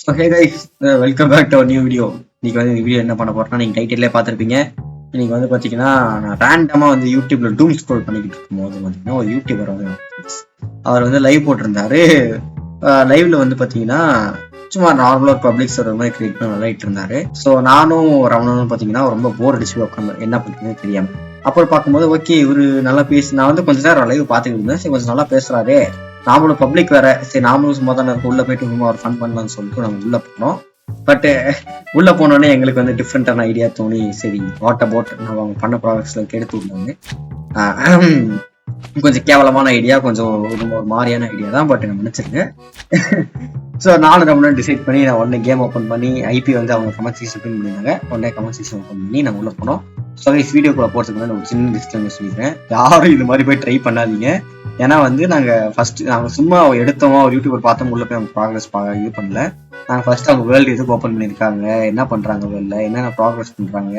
So hey guys, welcome back to our new video. இன்னைக்கு வந்து இந்த வீடியோ என்ன பண்ண போறோம்னா, நீங்கள் டைட்டிலே பார்த்துருப்பீங்க. இன்னைக்கு வந்து பார்த்தீங்கன்னா, நான் ரேண்டமாக வந்து யூடியூப்ல டூம் ஸ்க்ரோல் பண்ணிக்கிட்டு இருக்கும்போது பார்த்தீங்கன்னா ஒரு யூடியூபர் வந்து அவர் வந்து லைவ் போட்டிருந்தாரு. லைவ்ல வந்து பார்த்தீங்கன்னா சும்மா நார்மலாக பப்ளிக் சர்வர் மாதிரி கிரியேட் பண்ணி விளையாடிட்டு இருந்தாரு. ஸோ நானும் ரமணனும் பார்த்தீங்கன்னா ரொம்ப போர் அடிச்சு உட்காந்து என்ன பண்ணுறதுன்னு தெரியாம அப்புறம் பார்க்கும்போது ஓகே இவரு நல்லா பேசி நான் வந்து கொஞ்சம் நேரம் லைவ் பார்த்துக்கிட்டு இருந்தேன். சரி கொஞ்சம் நல்லா பேசுறாரு, நாமளும் பப்ளிக் வேற, சரி நாமளும் சும்மா தானே இருக்கும், உள்ள போயிட்டு சும்மா ஒரு ஃபன் பண்ணலாம்னு சொல்லிட்டு நம்ம உள்ள போனோம். பட் உள்ள போனோடனே எங்களுக்கு வந்து டிஃப்ரெண்டான ஐடியா தோணி, சரி வாட் அபவுட் நம்ம அவங்க பண்ண ப்ராடக்ட்ஸ்ல எடுத்து விட்டாங்க. கொஞ்சம் கேவலமான ஐடியா, கொஞ்சம் ரொம்ப ஒரு மாதிரியான ஐடியா தான், பட் நான் நினைச்சிருக்கேன். ஸோ நானும் நம்ம டிசைட் பண்ணி நான் உடனே கேம் ஓப்பன் பண்ணி ஐபி வந்து அவங்க கமெண்ட் சீசன் ஓப்பன் பண்ணியிருந்தாங்க. உடனே கமெண்ட் சீசன் ஓப்பன் பண்ணி நம்ம உள்ள போனோம். ஸோ வீடியோக்குள்ள போகிறதுக்கு நான் ஒரு சின்ன டிஸ்க்ளைமர் சொல்லிக்கிறேன், யாரும் இது மாதிரி போய் ட்ரை பண்ணாதீங்க. ஏன்னா வந்து நாங்கள் சும்மா எடுத்தோமா ஒரு யூடியூபர் பார்த்தோம், உள்ள போய் அவங்க ப்ராக்ரஸ் இது பண்ணல. நாங்கள் ஃபர்ஸ்ட் அவங்க வேர்ல்டு எதுக்கு ஓப்பன் பண்ணியிருக்காங்க, என்ன பண்ணுறாங்க வேர்ல்டில், என்னென்ன ப்ராக்ரஸ் பண்ணுறாங்க,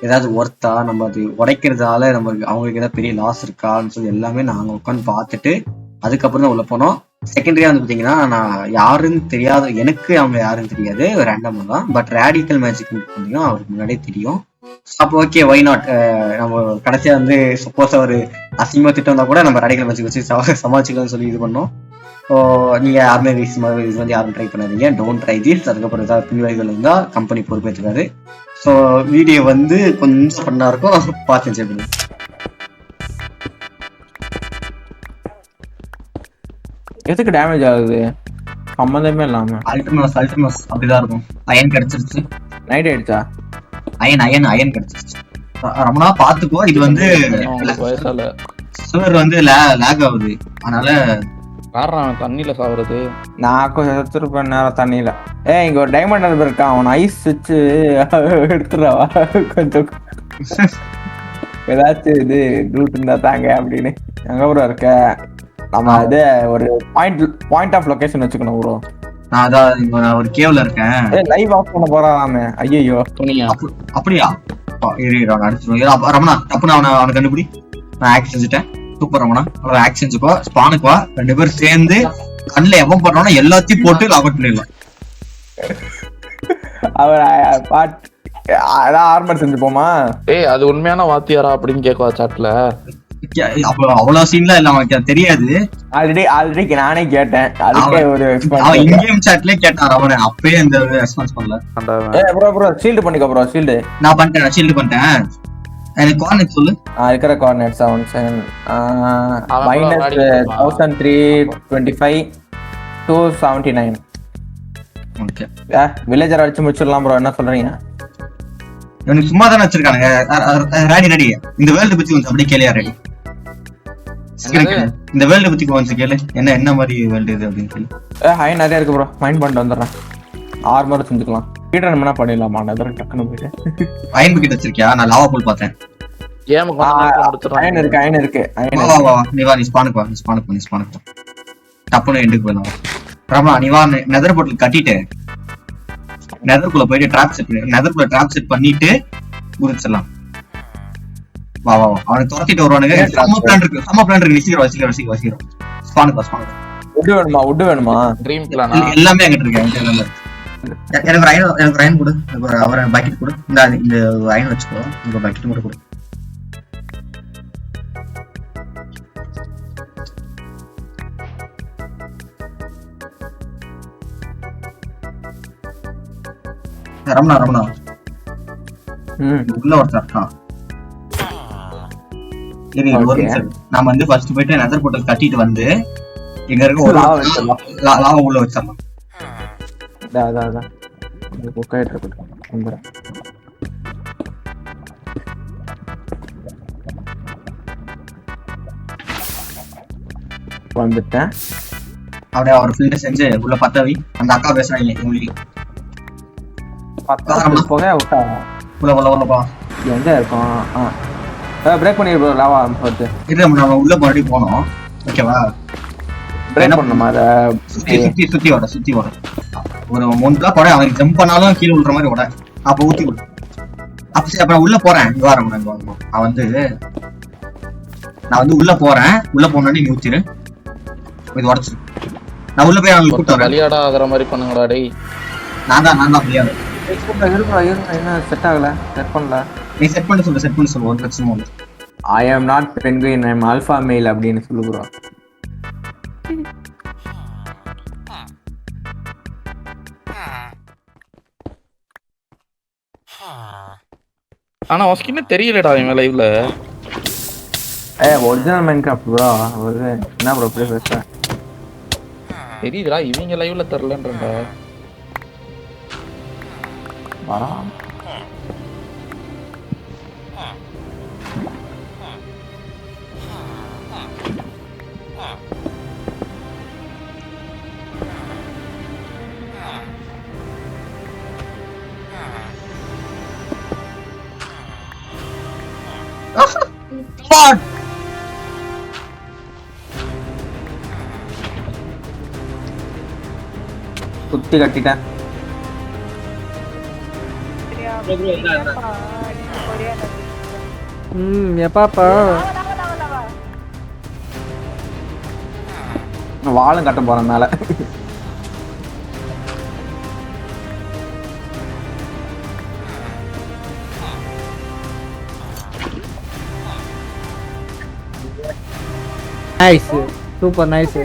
ஏதாவது ஒர்த்தா, நம்ம அது உடைக்கிறதால நம்மளுக்கு அவங்களுக்கு ஏதாவது பெரிய லாஸ் இருக்கான்னு சொல்லி எல்லாமே நாங்கள் உட்காந்து பார்த்துட்டு அதுக்கப்புறம் தான் உள்ள போனோம். செகண்டரியா வந்து பார்த்தீங்கன்னா, நான் யாருன்னு தெரியாது, எனக்கு அவங்க யாருன்னு தெரியாது, ரேண்டமாக தான். பட் ரேடிக்கல் மேஜிக் பார்த்தீங்கன்னா அவருக்கு முன்னாடியே தெரியும். அப்போ ஓகே வை நாட், நம்ம கடைசியா வந்து சப்போஸ் அவர் அசிங்கமா திட்டம் வந்தா கூட நம்ம ரேடிக்கல் மேஜிக் வச்சு சமாளிச்சுக்கலாம்னு சொல்லி இது பண்ணோம். ஸோ நீங்க யாருமே இது வந்து யாரும் ட்ரை பண்ணாதீங்க, டோன்ட் ட்ரை திஸ். அதுக்கப்புறம் ஏதாவது பின்விளைவுகள் இருந்தால் கம்பெனி பொறுப்பேற்றுக்காரு. ஸோ வீடியோ வந்து கொஞ்சம் பண்ணா இருக்கும், பார்த்து என்ஜாய் பண்ணுங்க. எதுக்கு டேமேஜ் ஆகுது சம்மந்தமே இல்லாம? அல்டர்னஸ் அப்படிதான் இருக்கும். அயன் கிடைச்சிருச்சு. நைட் ஆயிடுச்சா? அயன் கிடைச்சிருச்சு. ரமணா பாத்துக்கோ, இது வந்து சர்வர் வந்து லேக் ஆகுது, அதனால காரணம் தண்ணியில சாவுறது. நான் கொஞ்சம் எடுத்துருப்பேன் நேரம் தண்ணியில. இங்க ஒரு டைமண்ட் நம்பர் இருக்கான், அவன் ஐஸ் வச்சு எடுத்துடவா கொஞ்சம் ஏதாச்சும் இது ரூட் இருந்தா தாங்க அப்படின்னு. எங்க ப்ரோ இருக்க? நம்ம இது ஒரு பாயிண்ட் ஆஃப் லொகேஷன் வச்சுக்கணும் ப்ரோ. நான் அதான் ஒரு கேவ்ல இருக்கேன். லைவ் ஆஃப் பண்ண போறாமே. ஐயோ அப்படியா? அடிச்சிருவோம் ரமணா, தப்பு அவனை கண்டுபிடி. நான் ஆக்ட் செஞ்சுட்டேன். சூப்பர் ரமணா, அவ்வளவு ஆக்ட் செஞ்சுக்கோ. ஸ்பானுக்கு வா, 2 பேரும் சேர்ந்து கண்ணில் எவன் பண்றானோ எல்லாத்தையும் போட்டு லாக் அவுட் பண்ணிடலாம். அவர் அதான் ஆர்மர் செஞ்சு போமா. அது உண்மையான வாத்தியாரா அப்படின்னு கேட்கவா சாட்ல? அவ்வளவு சீன்லாம் இல்ல, அவனுக்கு தெரியாது. ஆல்ரெடி நானே கேட்டேன், அதுக்கே ஒரு அவன் இன்கேம் சாட்லயே கேட்டான் அவனை, அப்பயே இந்த ரெஸ்பான்ஸ் பண்ணல. ப்ரோ ஷீல்ட் பண்ணிக்கோ ப்ரோ. ஷீல்ட் நான் பண்ணிட்டேன், ஷீல்ட் பண்ணிட்டேன். எனக்கு கோஆர்டினேட் சொல்லு. இருக்கிற கோஆர்டினேட் 77 -1325 279. ஓகே, வில்லேஜர் அடிச்சு முடிச்சிடலாம் ப்ரோ, என்ன சொல்றீங்க? எனக்கு சும்மா தானே வச்சிருக்கானுங்க. ரெடி இந்த வேர்ல்டு பத்தி கொஞ்சம் அப்படியே கேளியா? ரெடி இந்த வேர்ல்டு பத்தி கொஞ்சம் கேளு, என்ன மாதிரி வேர்ல்டு இது அப்படின்னு சொல்லி. ஹாய் நிறைய இருக்கு ப்ரோ, மைண்ட் பண்ணிட்டு வந்துடுறேன். ஆர்மர் செஞ்சுக்கலாம். பீட்டர் என்ன பண்ணிடலாமா? டக்குன்னு போயிட்டு அயன் பக்கெட் வச்சிருக்கியா? நான் லாவா பூல் பார்த்தேன். அயன் இருக்கு. நீ வா, நீ ஸ்பானுக்கு டப்புன்னு எண்டுக்கு போயிடலாம். ரமா நீ வா, நெதர் போர்ட்டல் கட்டிட்டு நெதர்க்குள்ள போயிட்டு ட்ராப் செட் பண்ணிட்டு குதிச்சிடலாம். வா அவனுக்கு துரத்திட்டு வருவானுங்க. சம பிளான் இருக்கு. நீ சீக்கிரம் ஸ்பானுக்கு. உட் வேணுமா? ட்ரீம் பிளான் எல்லாமே என்கிட்ட இருக்கு. எனக்கு ஒரு அயன் கொடு, அவரை பக்கெட் கொடு. இந்த அயன் வச்சுக்கோ, உங்க பக்கெட் கூட கொடு. ரமணா உள்ள ஒருத்தர் இருக்கான். நாம வந்து ஃபர்ஸ்ட் போயிட்டு நெதர் போர்ட்டல் கட்டிட்டு வந்து எங்க இருக்க ஒரு லாவா உள்ள வச்சிடலாம். வந்துட்டேன். அப்படியே அவர் ஃபில்டர் செஞ்சு உள்ள பத்தவி. அந்த அக்கா பேசுறாங்க உங்களுக்கு போக விட்டாங்க. உள்ள எங்க இருக்கும்? பிரேக் பண்ணிரு ப்ரோ. லாவா போட்டு இது நம்ம உள்ள மறுபடியும் போனோம். ஓகேவா? பிரேக் பண்ணணுமா? அதை சுத்தி வர ஒரு 3 பிளாக் போட, அவன் ஜம்ப் பண்ணாலும் கீழே விழுற மாதிரி விட. அப்ப ஊத்தி விடு. அப்புறம் உள்ள போறேன். நான் வந்து உள்ள போறேன். உள்ள போனோடனே நீ ஊத்திரு. இது உடச்சு நான் உள்ள போய் அவங்களுக்கு கூட்டு வரேன். கலியாடா ஆகிற மாதிரி பண்ணுங்கடா டேய். நான் தான் பிரியாணி. இருக்குடா என்ன செட் ஆகல, செட் பண்ணல. நீ செட் பண்ணி சொல்லு ஒரு பிரச்சனை இல்லை. I am not penguin, I am alpha male அப்படின்னு சொல்லு ப்ரோ. ஆனா உனக்கு தெரியலடா இவன் லைவ்ல. Original Minecraft bro. என்ன ப்ரோ இப்படி பேசுற? தெரியுதுடா இவங்க லைவ்ல தெரியலன்றா. வரா குத்தி கட்டிட்டேன். எப்பாப்பா வாழும் கட்ட போறேன் மேல. Nice, super nice.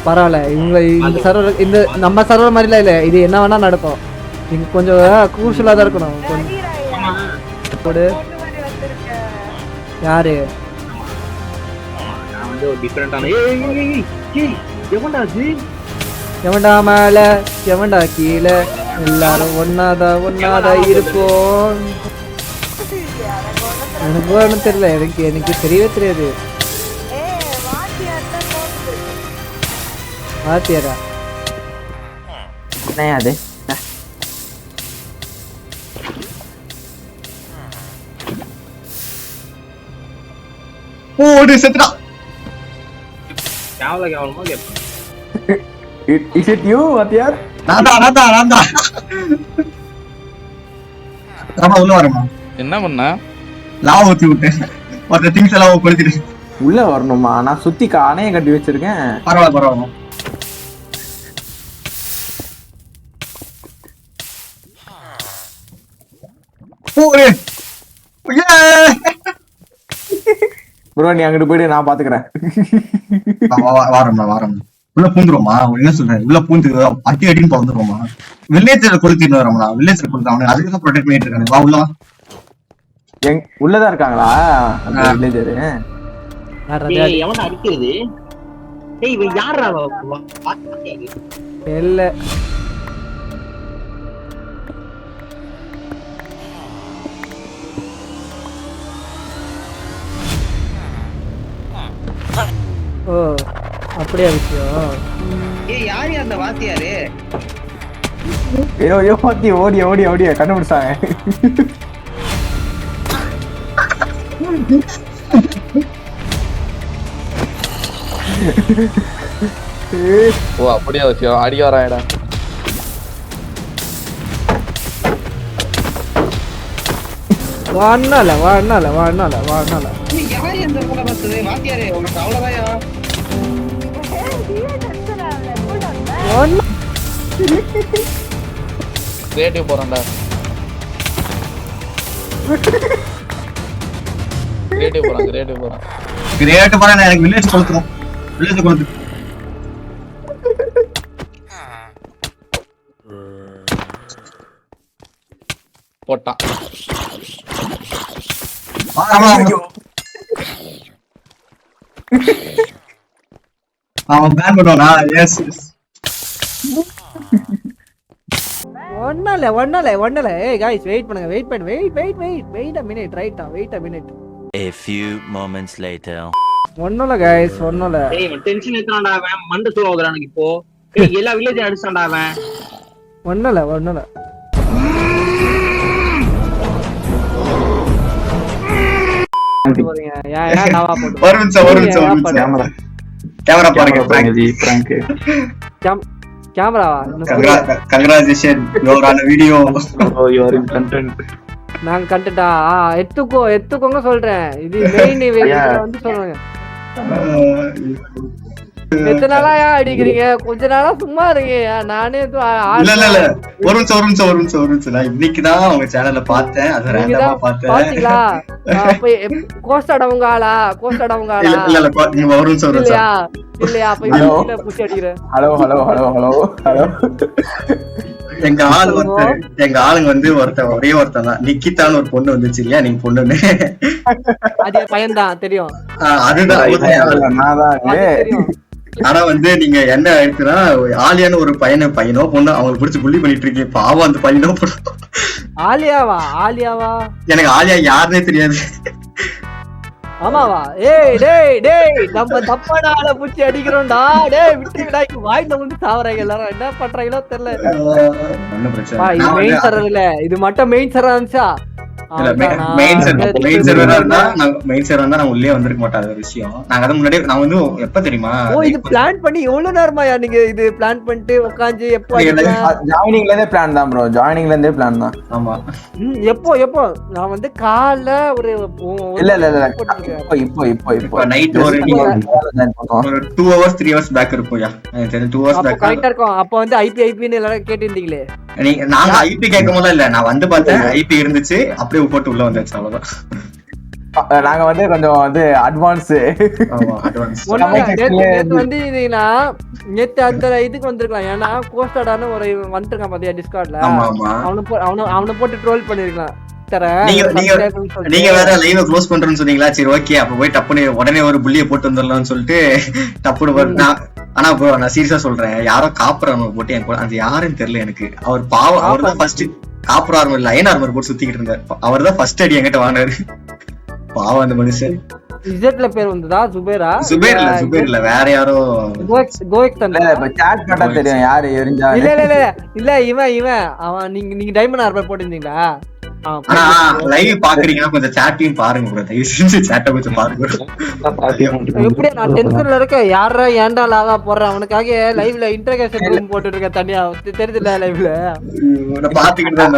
பரவாயில்ல, இவங்க இந்த சர்வர் இந்த நம்ம சர்வர் மாதிரிலாம் இல்லை, இது என்ன வேணா நடக்கும். நீங்க கொஞ்சம் கூர்ஷலாக தான் இருக்கணும். போடு யாரு எவன்டா மேல எவன்டா கீழே, எல்லாரும் ஒன்னாதான் இருப்போம். எனக்கு ஒன்றும் தெரியல, எனக்கு தெரியவே தெரியாது. வாத்தியாரா என்ன அது? ஓடு செத்துடா. கேவலமா கேட்பேன். Is it you வாத்தியார்? நான் தான். நம்ம உள்ள வரமா? என்ன பண்ண? லாவ ஊத்தி விட்டேன். மற்ற திங்ஸ் எல்லாம் கொளுத்திட்டு உள்ள வரணுமா? நான் சுத்தி அணைய கட்டி வச்சிருக்கேன். பரவாயில்ல. ஓடு. ப்ரோ நீ அங்கிட்டு போயிட்டு நான் பாத்துக்கிறேன். வாரம் உள்ள பூந்துருவோமா? என்ன சொல்றேன், உள்ள பூந்து அட்டின்னு பறந்துருவோமா? வில்லேஜ்ல கொளுத்திட்டு வரோம்னா, வில்லேஜ்ல கொளுத்து அவனுக்கு அதுக்கு தான் ப்ரொடெக்ட் பண்ணிட்டு இருக்கானு. வா உள்ள உள்ளதான் இருக்காங்களா அந்த வில்லேஜரு? எவன்டா அடிக்கிறது? டேய் இவன் யாரா? இல்ல ஓ அப்படியா விஷயம்? ஏய் யாரு அந்த வாத்தியாரு? ஐயோ பாத்தி ஓடிய கண்டுபிடிச்சாங்க. ஓ அப்படியா விஷயம்? அடி வராயடா. வாண்ணால யாரு அந்த கூட பார்த்தது? வாத்தியாரு உனக்கு அவ்வளவுதாயா? கிரியேட்டிவ் போறேன்டா. கிரியேட்டிவ் போறேன். கிரியேட் பண்ண எனக்கு வில்லேஜ் கொளுத்துறோம். வில்லேஜ் கொளுத்து. போட்டான். அவன் பேன் பண்ணுவானா? எஸ் ஒண்ணல. ஏய் गाइस வெயிட் பண்ணுங்க. Wait a minute wait a minute. A few moments later. ஒண்ணல गाइस ஒண்ணல. டேய் இவன் டென்ஷன் ஏத்துறான்டா அவன். மண்ட சூறாகுறானுக்கு இப்போ. ஏய் எல்லா வில்லேஜ் அடிச்சான்டா அவன். ஒண்ணல. ஒரு நிமிஷம் கேமரா பாருங்க. கேமராவா? Congratulation you are on video. You are in content. நான் கண்டடா எடுத்துக்கோங்க சொல்றேன். இது மெயின் வந்து சொல்றாங்க. எத்தனை நாளா ஏன் அடிக்கிறீங்க? கொஞ்ச நாளா சும்மா இருங்க. நானே இல்ல ஒரு நிமிஷம் நான் இன்னைக்குதான் உங்க சேனல்ல பார்த்தேன். அது ரேண்டமா பார்த்தேன். பாத்தீங்களா? கோஸ்டாட உங்க ஆளா? இல்ல நீங்க ஒரு நிமிஷம் இல்லையா? அப்ப இல்ல பூச்சி அடிக்கிறேன். ஹலோ எங்க ஆளுங்க வந்து ஒரே ஒருத்தன் தான். நிக்கிதான்னு ஒரு பொண்ணு வந்துச்சு இல்லையா? நீங்க பொண்ணுன்னு அது பையன்தான் தெரியும். அதுதான். தெரியும். ஆனா வந்து நீங்க என்ன ஆயிடுச்சுன்னா ஆலியான்னு ஒரு பையனோ பொண்ணு அவங்களுக்கு பிடிச்சி புள்ளி பண்ணிட்டு இருக்கீங்க. பாவம் அந்த பையனோ ஆலியாவா எனக்கு ஆலியா யாருன்னே தெரியாது. ஆமாவா? டேய் நம்ம தப்பான ஆளை பூச்சி அடிக்கிறோம்டா. டேய் விட்டுடா. வாய்ல வந்து சாவறாங்க எல்லாரும். என்ன பண்றாங்களோ தெரியல. ஒண்ணும் பிரச்சனை இது மெயின் சர்வர் இல்ல. இது மட்டும் மெயின் சர்வர் இருந்துச்சா? மெயின் சர்வரா இருந்தா நான் உள்ளே வந்திருக்க மாட்டேன். ஒரு விஷயம் நாங்க அதை முன்னாடி நான் வந்து எப்ப தெரியுமா இது பிளான் பண்ணி எவ்வளவு நேரமாயா நீங்க இது பிளான் பண்ணிட்டு உட்காந்து எப்போ ஜாயினிங்ல இருந்தே பிளான் தான் ப்ரோ. ஜாயினிங்ல இருந்தே பிளான் தான். ஆமா எப்போ நான் வந்து காலைல ஒரு இல்ல இப்போ நைட் ஒரு 2 hours 3 hours பேக் இருக்கும்யா. எனக்கு 2 hours பேக் கரெக்ட்டா இருக்கும். அப்ப வந்து ஐபின்னு எல்லாரும் கேட்டிருந்தீங்களே. நாங்க ஐபி கேட்கும் இல்ல நான் வந்து பார்த்தேன் ஐபி இருந்துச்சு. அப்படியே போட்டு உள்ள வந்தாச்சு. அவ்வளவுதான். நாங்க வந்து கொஞ்சம் வந்து அட்வான்ஸ் வந்து நேத்து அந்த இதுக்கு வந்திருக்கலாம். ஏன்னா கோஸ்டாடான ஒரு வந்துருக்கான் பாத்தியா டிஸ்கார்ட்ல. அவனை போட்டு ட்ரோல் பண்ணிருக்கலாம். நீங்க வேற லைவ் க்ளோஸ் பண்றேன்னு சொன்னீங்களா? சரி ஓகே அப்ப போய் டப்புனு உடனே ஒரு புள்ளிய போட்டு வந்துடலாம்னு சொல்லிட்டு டப்புனு. ஆனா ப்ரோ நான் சீரியஸா சொல்றேன், யாரோ காப்பர் ஆர்மர் போட்டு என் கூட அது யாருன்னு தெரியல எனக்கு. அவர் பாவம். அவர் தான் first copper armour line armour போட்டு சுத்திக்கிட்டு இருந்தார். அவர் தான் ஃபர்ஸ்ட் அடி என்கிட்ட வாங்கினாரு. பாவம் அந்த மனுஷன். இசட்ல பேர் வந்ததா? சுபேர் இல்ல வேற யாரோ. கோயக் தான். இப்ப சாட் பண்ணா தெரியும் யாரு எரிஞ்சா. இல்ல இவன் அவன். நீங்க டைமண்ட் ஆர்மர் போட்டிருந்தீங்களா? ஆனா லைவ் பாக்குறீங்கன்னா கொஞ்சம் சாட்டையும் பாருங்க ப்ரோ. தயவு செஞ்சு சாட்டை கொஞ்சம் பாருங்க. எப்படி நான் டென்ஷன்ல இருக்கேன். யாரா ஏன்டா லாவா போடுறேன் அவனுக்காக லைவ்ல இன்டர்கேஷன் ரூம் போட்டுட்டு இருக்கேன் தனியா. தெரியுதுல லைவ்ல பாத்துக்கிட்டு தான்.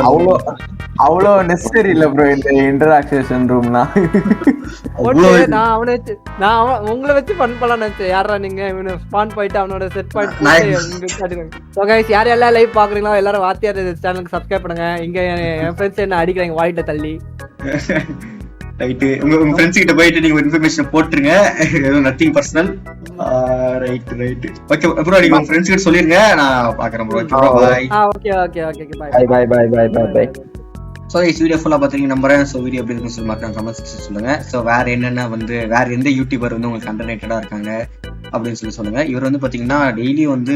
அவ்வளோ நெசசரி இல்ல ப்ரோ இந்த இன்டராக்ஷன் ரூம்னா. நான் உங்களை வச்சு ஃபன் பண்ணலாம்னு நினைச்சேன். யாரா நீங்க ஸ்பான் போயிட்டு அவனோட செட் பாயிண்ட் யாரெல்லாம் லைவ் பாக்குறீங்களோ எல்லாரும் வாத்தியார் சேனலுக்கு சப்ஸ்கிரைப் பண்ணுங்க. இங்க என் ஃப்ரெண்ட்ஸ் என்ன அடிக்கிறாங்க வாயிட்ட தள்ளி. ரைட் உங்க ஃப்ரெண்ட்ஸ் கிட்ட போயிட்டு நீங்க இன்ஃபர்மேஷன் போட்டுருங்க. எதுவும் nothing personal. Right okay bro. நீங்க உங்க ஃப்ரெண்ட்ஸ் கிட்ட சொல்லிருங்க. நான் பாக்குறேன் ப்ரோ. பை. ஸோ இந்த வீடியோ ஃபுல்லாக பார்த்தீங்கன்னா நம்புறேன். ஸோ வீடியோ எப்படி இருக்குன்னு சொல்லி மாற்றம் கமெண்ட் செக்ஷன் சொல்லுங்க. ஸோ வேற என்னென்ன வந்து வேற எந்த யூடியூபர் வந்து உங்களுக்கு கண்டனேட்டடாக இருக்காங்க அப்படின்னு சொல்லி சொல்லுங்க. இவர் வந்து பார்த்தீங்கன்னா டெய்லி வந்து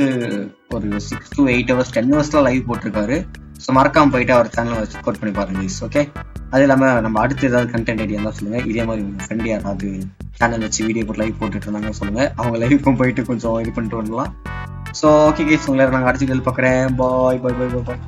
ஒரு 6 to 8 hours 10 hours லைவ் போட்டிருக்காரு. ஸோ மறக்காம போயிட்டு அவர் சேனலை சப்போர்ட் பண்ணி பாருங்க. ஓகே அது இல்லாமல் நம்ம அடுத்து ஏதாவது கண்டென்ட் ஐடியா தான் சொல்லுங்க. இதே மாதிரி உங்க ஃப்ரெண்ட் யாராவது சேனல் வச்சு வீடியோ போட்டு லைவ் போட்டுட்டு இருந்தாங்க சொல்லுங்க. அவங்க லைவுக்கும் போயிட்டு கொஞ்சம் இது பண்ணிட்டு வரலாம். ஸோ ஓகே கேஸ் உங்களை நாங்கள் அடுத்த வீடியோ பார்க்குறேன். பாய்.